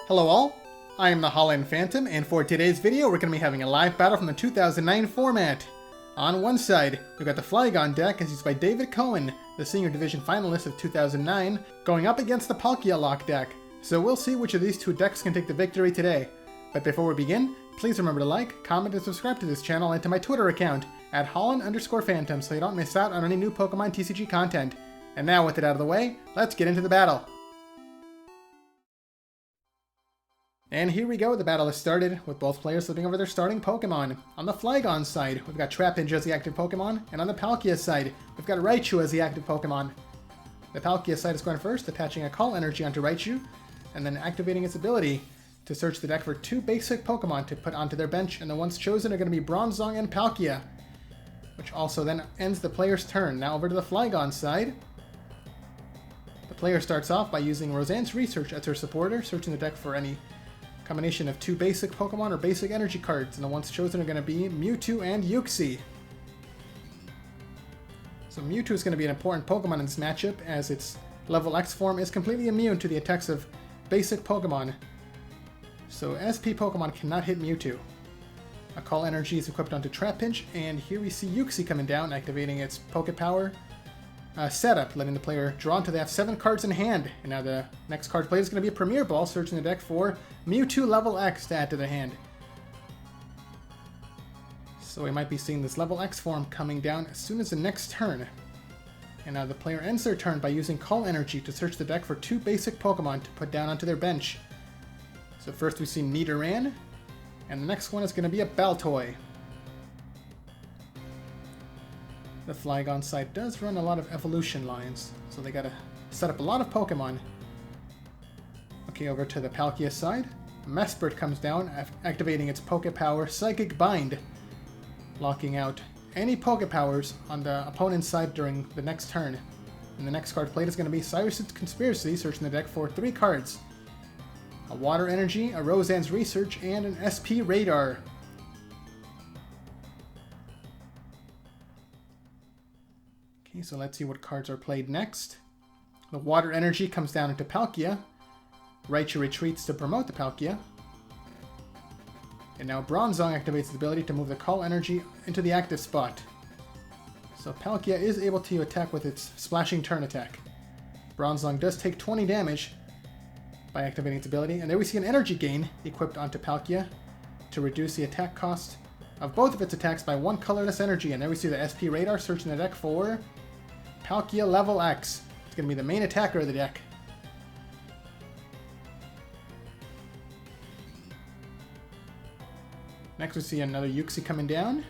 Hello all, I am the Holland Phantom, and for today's video we're going to be having a live battle from the 2009 format. On one side, we've got the Flygon deck as used by David Cohen, the Senior Division finalist of 2009, going up against the Palkia Lock deck. So we'll see which of these two decks can take the victory today. But before we begin, please remember to like, comment, and subscribe to this channel and to my Twitter account, at Holland_Phantom, so you don't miss out on any new Pokemon TCG content. And now with it out of the way, let's get into the battle. And here we go, the battle has started, with both players flipping over their starting Pokemon. On the Flygon side, we've got Trapinch as the active Pokemon, and on the Palkia side, we've got Raichu as the active Pokemon. The Palkia side is going first, attaching a Call Energy onto Raichu, and then activating its ability to search the deck for two basic Pokemon to put onto their bench, and the ones chosen are going to be Bronzong and Palkia, which also then ends the player's turn. Now over to the Flygon side. The player starts off by using Roseanne's Research as her supporter, searching the deck for any combination of two basic Pokemon or basic energy cards, and the ones chosen are going to be Mewtwo and Uxie. So Mewtwo is going to be an important Pokemon in this matchup, as its level X form is completely immune to the attacks of basic Pokemon. So SP Pokemon cannot hit Mewtwo. A Call Energy is equipped onto Trapinch, and here we see Uxie coming down, activating its Poke Power setup, letting the player draw until they have 7 cards in hand. And now the next card played is going to be a Premier Ball, searching the deck for Mewtwo level X to add to their hand. So we might be seeing this level X form coming down as soon as the next turn. And now the player ends their turn by using Call Energy to search the deck for two basic Pokemon to put down onto their bench. So first we see Nidoran, and the next one is going to be a Baltoy. The Flygon side does run a lot of evolution lines, so they gotta set up a lot of Pokemon. Okay, over to the Palkia side. Mesprit comes down, activating its Poke Power Psychic Bind, locking out any Poke Powers on the opponent's side during the next turn. And the next card played is going to be Cyrus's Conspiracy, searching the deck for 3 cards. A Water Energy, a Roseanne's Research, and an SP Radar. Okay, so let's see what cards are played next. The Water Energy comes down into Palkia. Raichu retreats to promote the Palkia. And now Bronzong activates its ability to move the Call Energy into the active spot. So Palkia is able to attack with its Splashing Turn attack. Bronzong does take 20 damage by activating its ability, and there we see an Energy Gain equipped onto Palkia to reduce the attack cost of both of its attacks by 1 colorless energy. And there we see the SP Radar searching the deck for Palkia level X. It's going to be the main attacker of the deck. Next we see another Uxie coming down,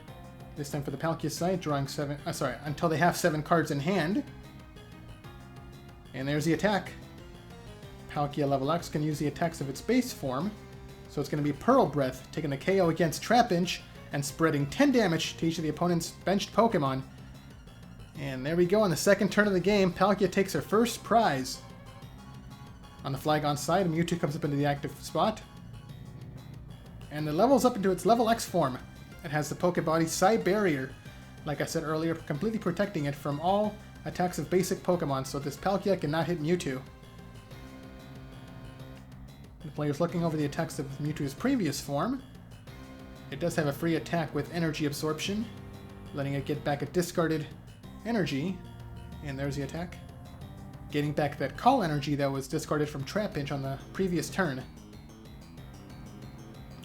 this time for the Palkia side, drawing until they have 7 cards in hand. And there's the attack. Palkia level X can use the attacks of its base form, so it's going to be Pearl Breath, taking the KO against Trapinch and spreading 10 damage to each of the opponent's benched Pokemon. And there we go, on the second turn of the game, Palkia takes her first prize. On the Flygon side, Mewtwo comes up into the active spot, and it levels up into its level X form. It has the Pokebody Psy Barrier, like I said earlier, completely protecting it from all attacks of basic Pokemon, so this Palkia cannot hit Mewtwo. The player's looking over the attacks of Mewtwo's previous form. It does have a free attack with Energy Absorption, letting it get back a discarded energy. And there's the attack, getting back that Call Energy that was discarded from Trapinch on the previous turn.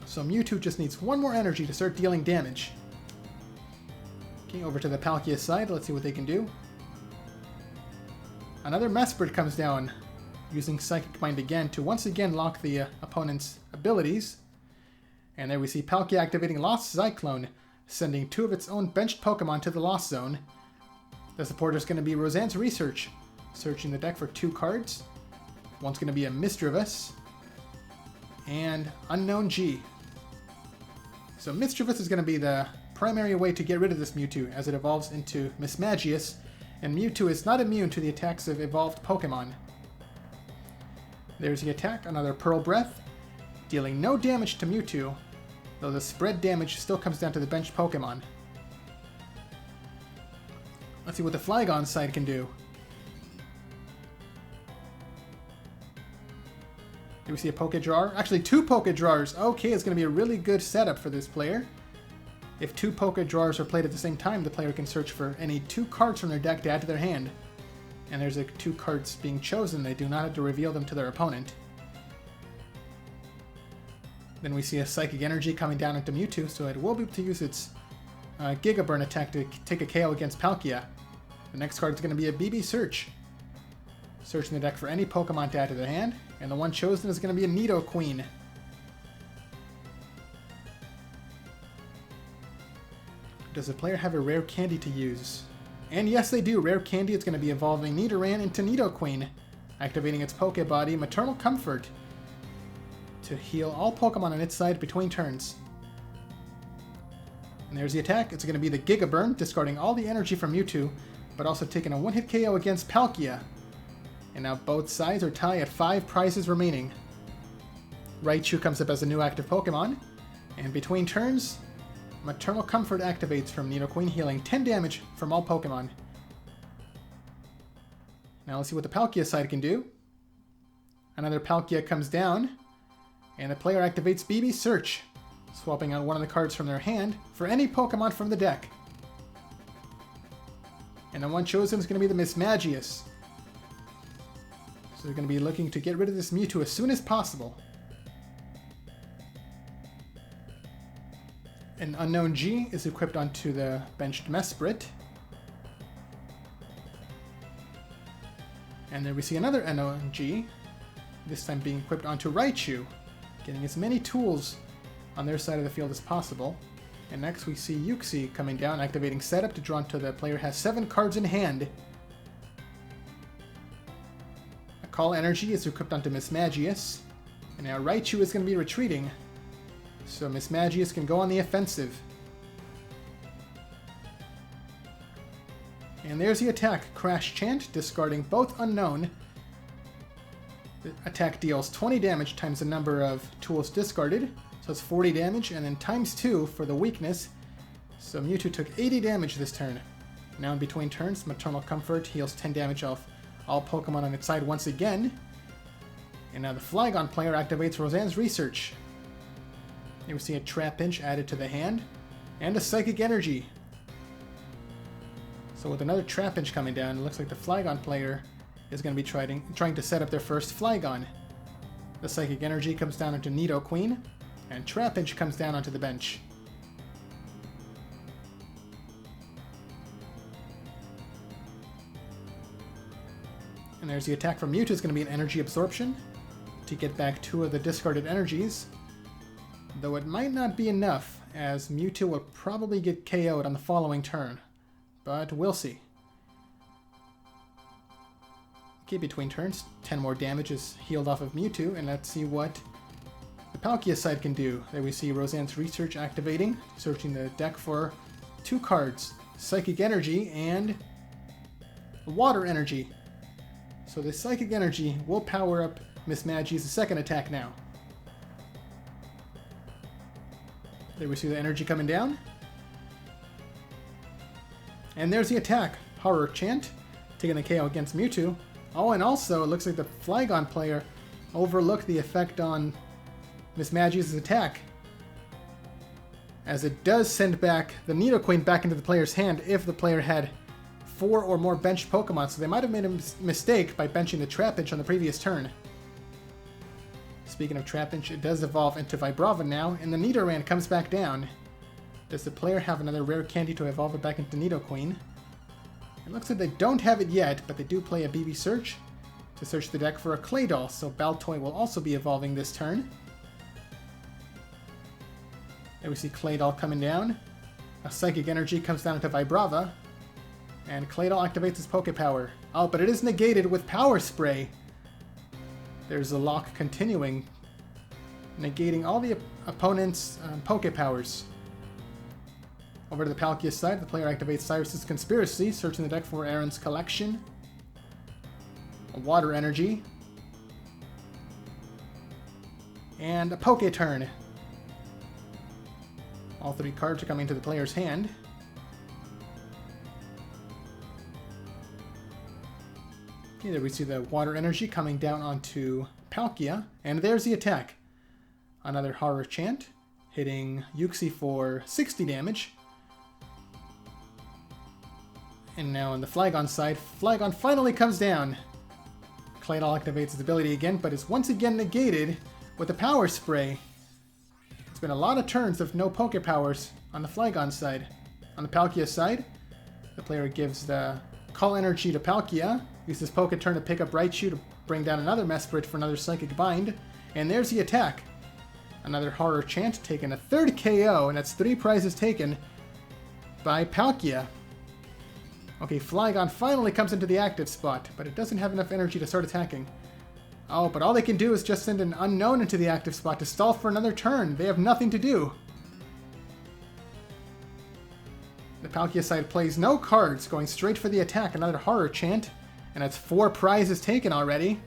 So Mewtwo just needs 1 more energy to start dealing damage. Okay, over to the Palkia side, let's see what they can do. Another Mesprit comes down, using Psychic Bind again to once again lock the opponent's abilities. And there we see Palkia activating Lost Cyclone, sending 2 of its own benched Pokemon to the Lost Zone. The supporter is going to be Roseanne's Research, searching the deck for 2 cards. One's going to be a Misdreavus and Unknown G. So Misdreavus is going to be the primary way to get rid of this Mewtwo, as it evolves into Mismagius, and Mewtwo is not immune to the attacks of evolved Pokemon. There's the attack, another Pearl Breath, dealing no damage to Mewtwo, though the spread damage still comes down to the benched Pokemon. Let's see what the Flygon side can do. Do we see a Poke Drawer? Actually, 2 Poke Drawers. Okay, it's going to be a really good setup for this player. If 2 Poke Drawers are played at the same time, the player can search for any 2 cards from their deck to add to their hand. And there's 2 cards being chosen. They do not have to reveal them to their opponent. Then we see a Psychic Energy coming down into Mewtwo, so it will be able to use its Giga Burn attack to take a KO against Palkia. The next card is going to be a BB Search. Searching the deck for any Pokemon to add to their hand, and the one chosen is going to be a Nidoqueen. Does the player have a rare candy to use? And yes, they do. Rare candy is going to be evolving Nidoran into Nidoqueen, activating its Pokebody Maternal Comfort to heal all Pokemon on its side between turns. And there's the attack. It's going to be the Giga Burn, discarding all the energy from Mewtwo, but also taking a one-hit KO against Palkia. And now both sides are tied at 5 prizes remaining. Raichu comes up as a new active Pokemon, and between turns, Maternal Comfort activates from Nidoqueen, healing 10 damage from all Pokemon. Now let's see what the Palkia side can do. Another Palkia comes down, and the player activates BB Search, swapping out one of the cards from their hand for any Pokemon from the deck. And the one chosen is going to be the Mismagius. So they're going to be looking to get rid of this Mewtwo as soon as possible. An Unknown G is equipped onto the benched Mesprit. And then we see another Unknown G, this time being equipped onto Raichu, getting as many tools on their side of the field as possible. And next we see Uxie coming down, activating Setup to draw until the player has 7 cards in hand. A Call Energy is equipped onto Mismagius, and now Raichu is going to be retreating, so Mismagius can go on the offensive. And there's the attack, Crash Chant, discarding both Unknown. The attack deals 20 damage times the number of tools discarded, so it's 40 damage, and then times 2 for the weakness, so Mewtwo took 80 damage this turn. Now in between turns, Maternal Comfort heals 10 damage off all Pokemon on its side once again. And now the Flygon player activates Roseanne's Research. Here we see a Trapinch added to the hand, and a Psychic Energy. So with another Trapinch coming down, it looks like the Flygon player is going to be trying to set up their first Flygon. The Psychic Energy comes down into Nidoqueen, and Trapinch comes down onto the bench. And there's the attack from Mewtwo. It's going to be an Energy Absorption to get back 2 of the discarded energies. Though it might not be enough, as Mewtwo will probably get KO'd on the following turn. But we'll see. Okay, between turns, 10 more damage is healed off of Mewtwo, and let's see what the Palkia side can do. There we see Roseanne's Research activating, searching the deck for 2 cards, Psychic Energy and Water Energy. So the Psychic Energy will power up Mismagius' second attack now. There we see the energy coming down. And there's the attack, Horror Chant, taking the KO against Mewtwo. Oh, and also, it looks like the Flygon player overlooked the effect on Mismagius' attack, as it does send back the Nidoqueen back into the player's hand if the player had 4 or more benched Pokemon, so they might have made a mistake by benching the Trapinch on the previous turn. Speaking of Trapinch, it does evolve into Vibrava now, and the Nidoran comes back down. Does the player have another rare candy to evolve it back into Nidoqueen? It looks like they don't have it yet, but they do play a BB Search to search the deck for a Claydol, so Baltoy will also be evolving this turn. There we see Claydol coming down. A Psychic Energy comes down into Vibrava, and Claydol activates his Poke Power. Oh, but it is negated with Power Spray. There's a lock continuing, negating all the opponent's Poke Powers. Over to the Palkia side, the player activates Cyrus's Conspiracy, searching the deck for Aaron's Collection, a Water Energy, and a Poke Turn. All 3 cards are coming to the player's hand. Okay, there we see the water energy coming down onto Palkia, and there's the attack. Another horror chant, hitting Yuxi for 60 damage. And now on the Flygon side, Flygon finally comes down. Claydol activates its ability again, but is once again negated with a Power Spray. It's been a lot of turns of no Poke Powers on the Flygon side. On the Palkia side, the player gives the Call Energy to Palkia, uses Poke Turn to pick up Raichu to bring down another Mesprit for another Psychic Bind, and there's the attack. Another Horror Chant, taking a third KO, and that's 3 prizes taken by Palkia. Okay, Flygon finally comes into the active spot, but it doesn't have enough energy to start attacking. Oh, but all they can do is just send an unknown into the active spot to stall for another turn. They have nothing to do. The Palkia side plays no cards, going straight for the attack. Another Horror Chant, and that's 4 prizes taken already.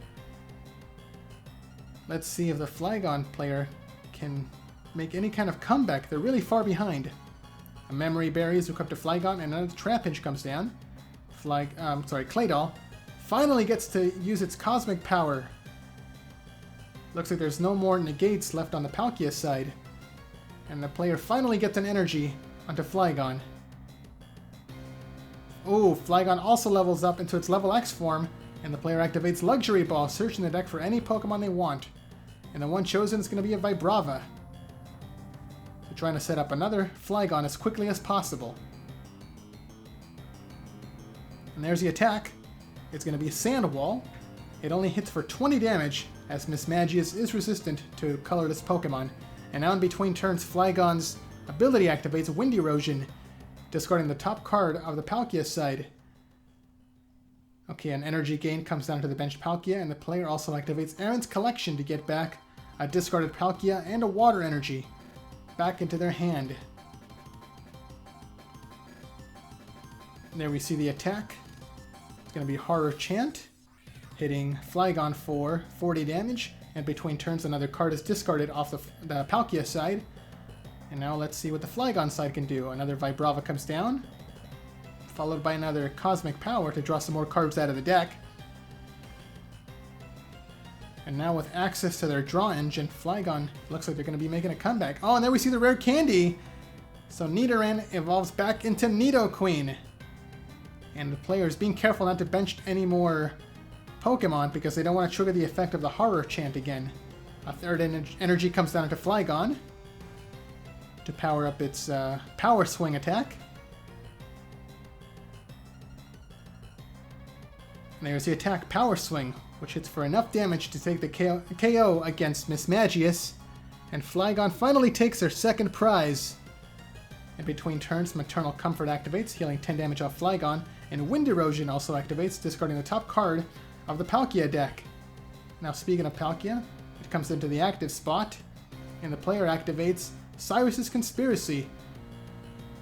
Let's see if the Flygon player can make any kind of comeback. They're really far behind. A Memory Berry is equipped to Flygon, and another Trapinch comes down. Claydol finally gets to use its Cosmic Power. Looks like there's no more negates left on the Palkia side. And the player finally gets an energy onto Flygon. Oh, Flygon also levels up into its level X form, and the player activates Luxury Ball, searching the deck for any Pokemon they want. And the one chosen is going to be a Vibrava. So trying to set up another Flygon as quickly as possible. And there's the attack. It's going to be a Sand Wall. It only hits for 20 damage, as Mismagius is resistant to colorless Pokemon. And now in between turns, Flygon's ability activates Wind Erosion, discarding the top card of the Palkia side. Okay, an energy gain comes down to the bench Palkia, and the player also activates Aaron's Collection to get back a discarded Palkia and a Water Energy back into their hand. And there we see the attack. It's going to be Horror Chant, hitting Flygon for 40 damage, and between turns another card is discarded off the Palkia side. And now let's see what the Flygon side can do. Another Vibrava comes down, followed by another Cosmic Power to draw some more cards out of the deck. And now with access to their draw engine, Flygon looks like they're going to be making a comeback. Oh, and there we see the rare candy! So Nidoran evolves back into Nidoqueen. And the player is being careful not to bench any more Pokemon because they don't want to trigger the effect of the Horror Chant again. A third energy comes down to Flygon to power up its Power Swing attack. And there's the attack, Power Swing, which hits for enough damage to take the KO against Mismagius. And Flygon finally takes their second prize. In between turns, Maternal Comfort activates, healing 10 damage off Flygon, and Wind Erosion also activates, discarding the top card of the Palkia deck. Now speaking of Palkia, it comes into the active spot, and the player activates Cyrus's Conspiracy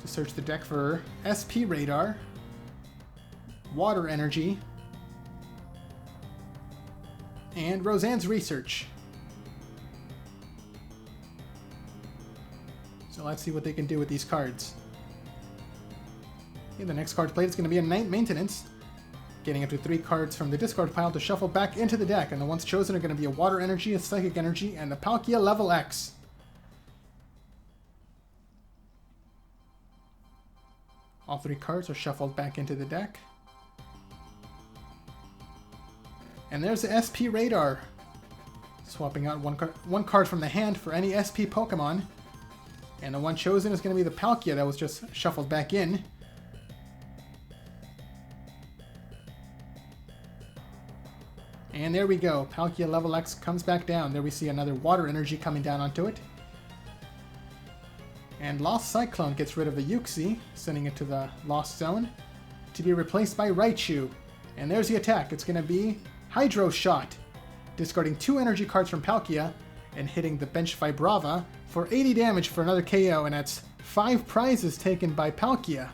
to search the deck for SP Radar, Water Energy, and Roseanne's Research. So let's see what they can do with these cards. Okay, the next card played is going to be a Night Maintenance, getting up to 3 cards from the discard pile to shuffle back into the deck, and the ones chosen are going to be a Water Energy, a Psychic Energy, and the Palkia Level X. All 3 cards are shuffled back into the deck. And there's the SP Radar, swapping out one card from the hand for any SP Pokemon. And the one chosen is going to be the Palkia that was just shuffled back in. And there we go. Palkia Level X comes back down. There we see another Water Energy coming down onto it. And Lost Cyclone gets rid of the Yuxi, sending it to the Lost Zone, to be replaced by Raichu. And there's the attack. It's going to be Hydro Shot, discarding 2 energy cards from Palkia and hitting the bench Vibrava for 80 damage for another KO, and that's 5 prizes taken by Palkia.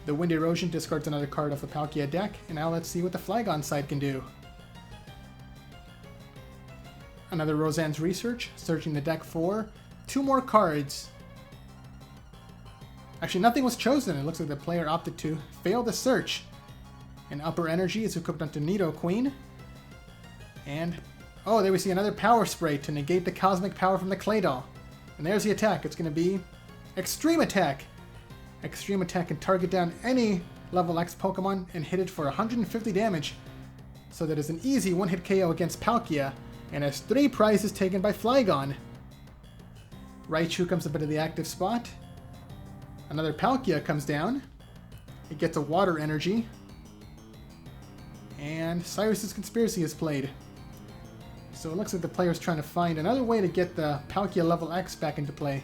The Wind Erosion discards another card off the Palkia deck, and now let's see what the Flygon side can do. Another Roseanne's Research, searching the deck for 2 more cards. Actually, nothing was chosen. It looks like the player opted to fail the search. And Upper Energy is equipped onto Nidoqueen. And, oh, there we see another Power Spray to negate the Cosmic Power from the Claydol. And there's the attack. It's going to be Extreme Attack. Extreme Attack can target down any level X Pokemon and hit it for 150 damage. So that is an easy one-hit KO against Palkia, and has 3 prizes taken by Flygon. Raichu comes up into the active spot. Another Palkia comes down. It gets a Water Energy. And Cyrus's Conspiracy is played. So it looks like the player's trying to find another way to get the Palkia level X back into play,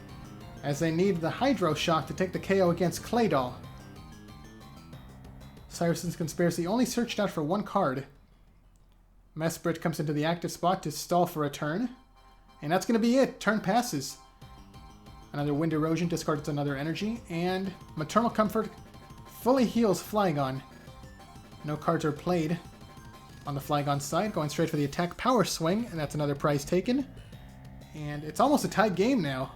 as they need the Hydro Shock to take the KO against Claydol. Cyrus's Conspiracy only searched out for 1 card. Mesprit comes into the active spot to stall for a turn. And that's going to be it. Turn passes. Another Wind Erosion discards another energy. And Maternal Comfort fully heals Flygon. No cards are played on the Flygon side. Going straight for the attack Power Swing. And that's another prize taken. And it's almost a tied game now.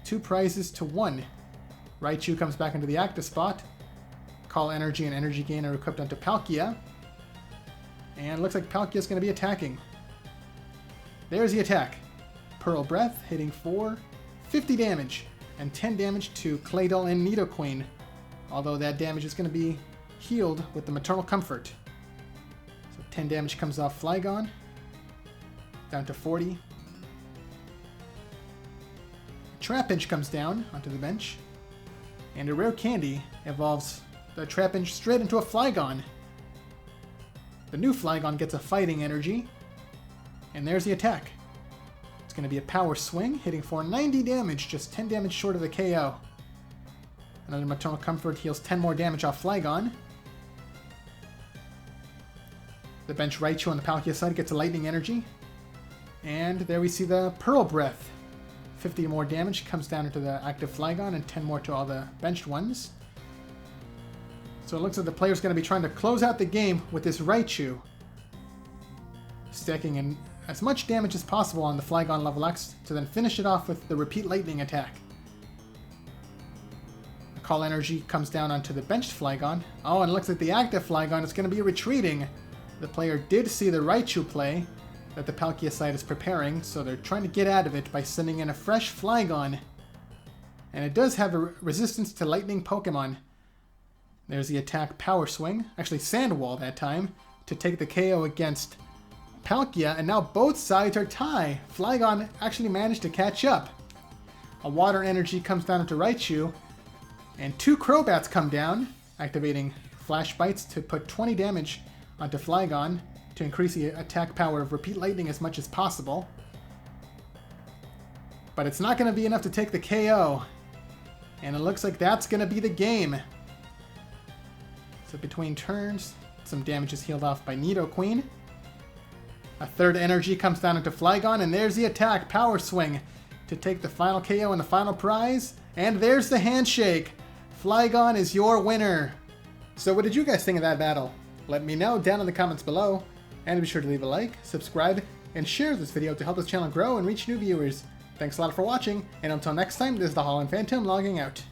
2 prizes to 1. Raichu comes back into the active spot. Call Energy and Energy Gain are equipped onto Palkia. And it looks like Palkia is going to be attacking. There's the attack. Pearl Breath hitting for 50 damage. And 10 damage to Claydol and Nidoqueen. Although that damage is going to be healed with the Maternal Comfort. So 10 damage comes off Flygon. Down to 40. Trapinch comes down onto the bench. And a Rare Candy evolves the Trapinch straight into a Flygon. The new Flygon gets a Fighting Energy. And there's the attack. It's going to be a Power Swing, hitting for 90 damage, just 10 damage short of the KO. Another Maternal Comfort heals 10 more damage off Flygon. The bench Raichu on the Palkia side gets a Lightning Energy. And there we see the Pearl Breath. 50 more damage comes down into the active Flygon and 10 more to all the benched ones. So it looks like the player's going to be trying to close out the game with this Raichu. Stacking in as much damage as possible on the Flygon level X to then finish it off with the repeat lightning attack. The Call Energy comes down onto the benched Flygon. Oh, and it looks like the active Flygon is going to be retreating. The player did see the Raichu play that the Palkia side is preparing, so they're trying to get out of it by sending in a fresh Flygon. And it does have a resistance to lightning Pokemon. There's the attack Power Swing, actually Sand Wall that time, to take the KO against Palkia, and now both sides are tied. Flygon actually managed to catch up. A Water Energy comes down into Raichu, and 2 Crobats come down, activating Flash Bites to put 20 damage onto Flygon to increase the attack power of Repeat Lightning as much as possible. But it's not going to be enough to take the KO, and it looks like that's going to be the game. So between turns, some damage is healed off by Nidoqueen. A third energy comes down into Flygon, and there's the attack, Power Swing, to take the final KO and the final prize. And there's the handshake. Flygon is your winner. So what did you guys think of that battle? Let me know down in the comments below. And be sure to leave a like, subscribe, and share this video to help this channel grow and reach new viewers. Thanks a lot for watching, and until next time, this is the Holland Phantom logging out.